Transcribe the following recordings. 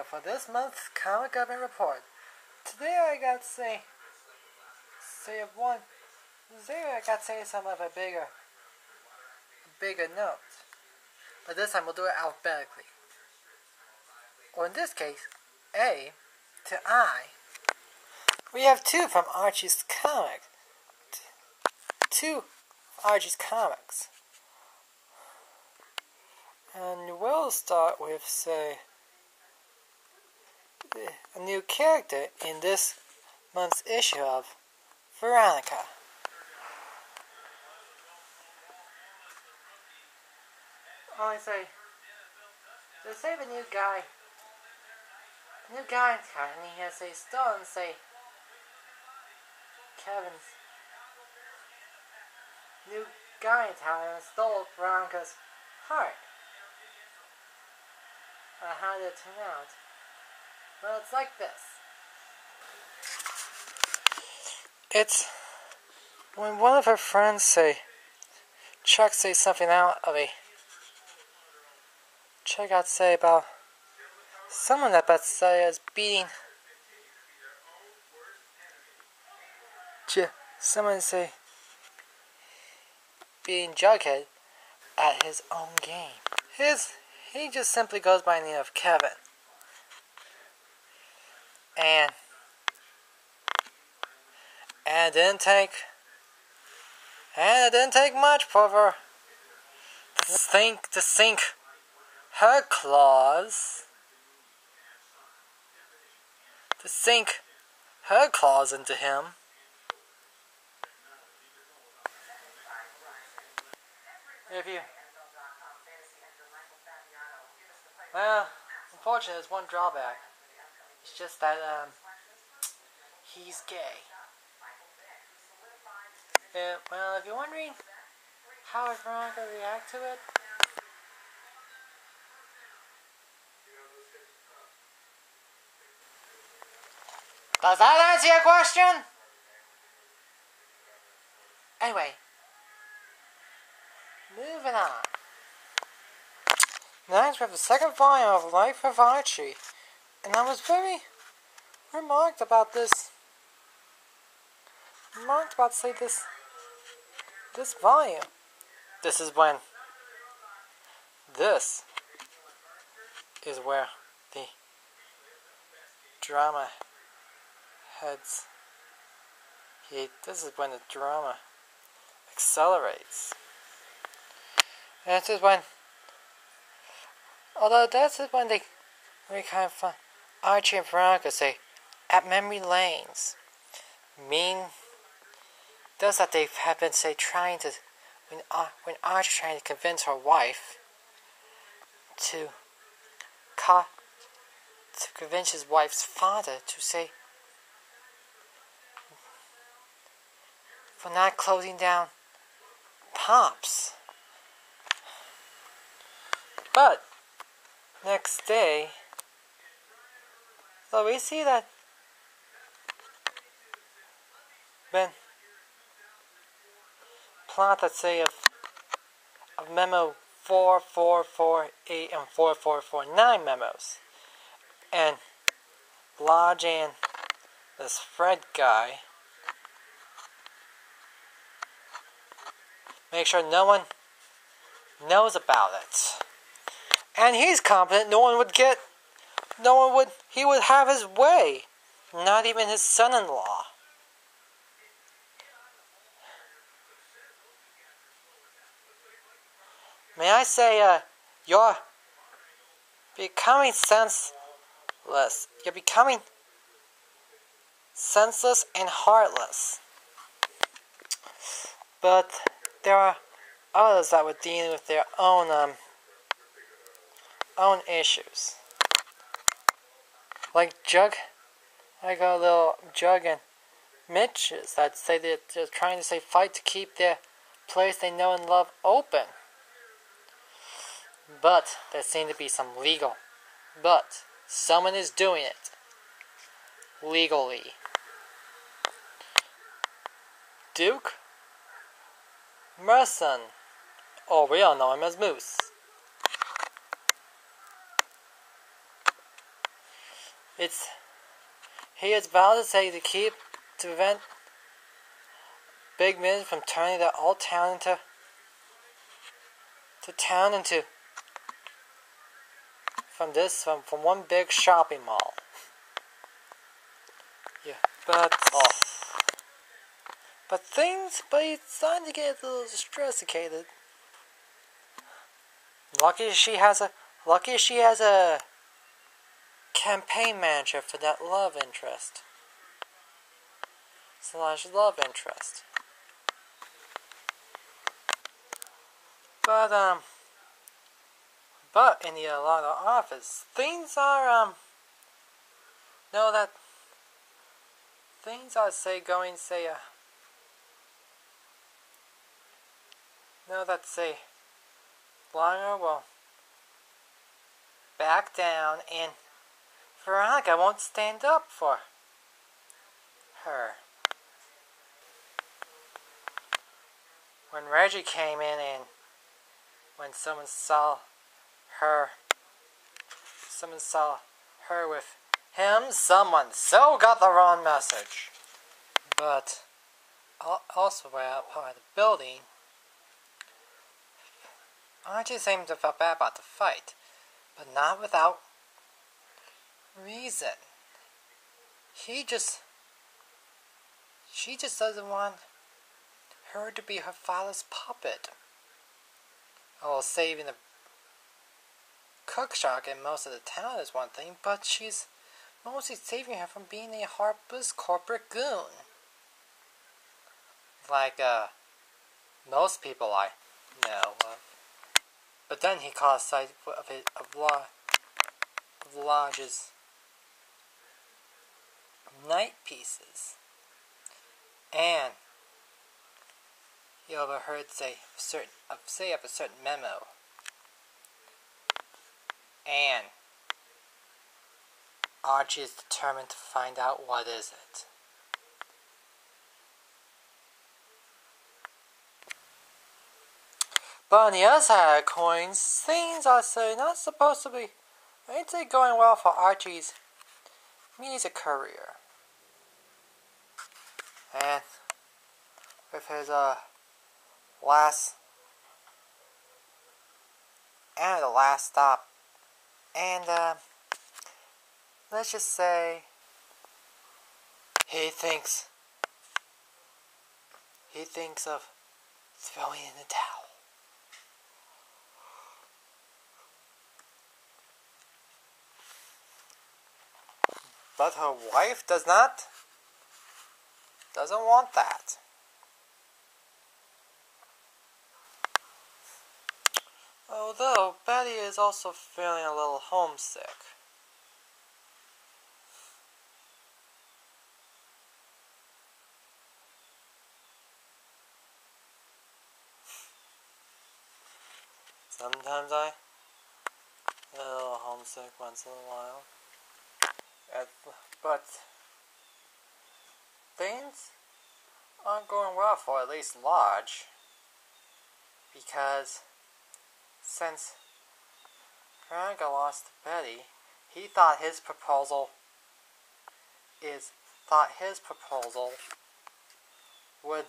for this month's Comic Government Report. Today I got to say some of a bigger note. But this time we'll do it alphabetically. Or in this case, A to I. We have two from Archie's comic. Two Archie's comics. And we'll start with, say, a new character in this month's issue of Veronica. They save a new guy in town, and he has stolen, Kevin's new guy in town and stole Veronica's heart. How did it turn out? Well, it's like this. It's when one of her friends Chuck something out of a Chuck out about someone that is beating beating Jughead at his own game. He just simply goes by the name of Kevin. And it didn't take much for her to sink her claws into him. Well, unfortunately, there's one drawback. It's just that, he's gay. Well, if you're wondering how is Veronica react to it, does that answer your question? Anyway, moving on. Next, we have the second volume of Life of Archie, and I was very remarked about this volume. This is where the drama heads. This is when the drama accelerates. And this is when, they really kind of fun. Archie and Veronica at memory lanes. Those that they have been trying to, when Archie trying to convince her wife to convince his wife's father to for not closing down Pops. But next day, so we see that Ben plot that of memo 4448 and 4449 memos, and Lodge and this Fred guy make sure no one knows about it. And he's confident he would have his way. Not even his son-in-law. May I say, you're becoming senseless. You're becoming senseless and heartless. But there are others that were dealing with their own issues. Like a little Jug and Mitches that say they're trying to fight to keep their place they know and love open. But there seem to be some legal. But someone is doing it legally. Duke Merson, or we all know him as Moose. he is bound to say to prevent big men from turning the old town into from one big shopping mall. Yeah, but he's starting to get a little stressicated. Lucky she has a campaign manager for that love interest. / love interest. But in the law office, things are Blanca will back down, and Veronica won't stand up for her. When Reggie came in and when someone saw her with him, someone so got the wrong message. But also out part of the building, Archie seemed to feel bad about the fight, but not without reason. She just doesn't want her to be her father's puppet. Oh, saving the cook shop and most of the town is one thing, but she's mostly saving her from being a heartless corporate goon. Like, most people I know of. But then he caught sight of Lodge's night pieces. And he overheard say of a certain memo. And Archie is determined to find out what is it. But on the other side of the coins, things are not supposed to be, ain't they going well for Archie's music career. And with his the last stop, and let's just say he thinks of throwing in the towel. But her wife doesn't want that. Although Betty is also feeling a little homesick. Sometimes I get a little homesick once in a while. But things aren't going well for at least Lodge, because since Veronica lost to Betty, he thought his proposal would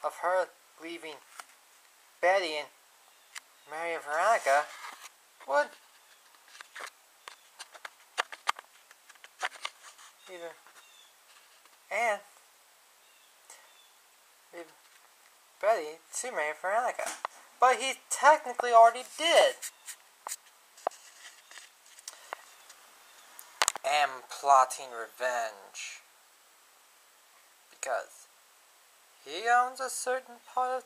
of her leaving Betty and marrying Veronica would and leave Betty to marry Veronica. But he technically already did. And plotting revenge. Because he owns a certain part of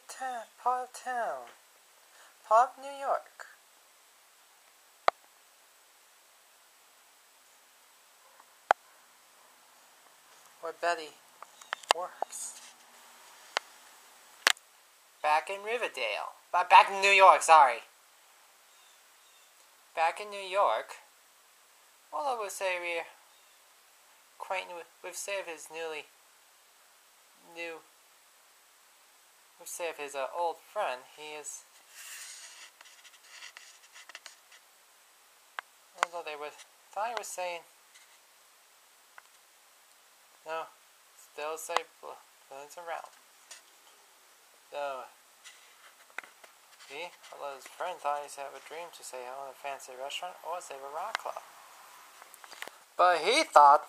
New York. Where Betty works. Back in Riverdale. Back in New York, sorry. Back in New York. Well, I would say we're acquainted with his old friend. He is Although thought he was saying, no, still say balloons around. So, although his friend thought he'd have a dream to say hello in a fancy restaurant or save a rock club. But he thought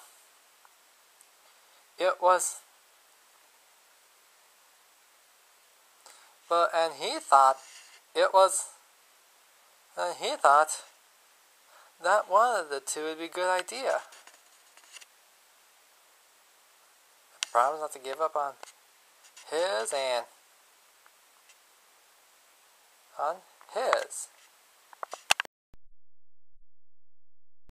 it was, and he thought that one of the two would be a good idea. Promise not to give up on his and on his.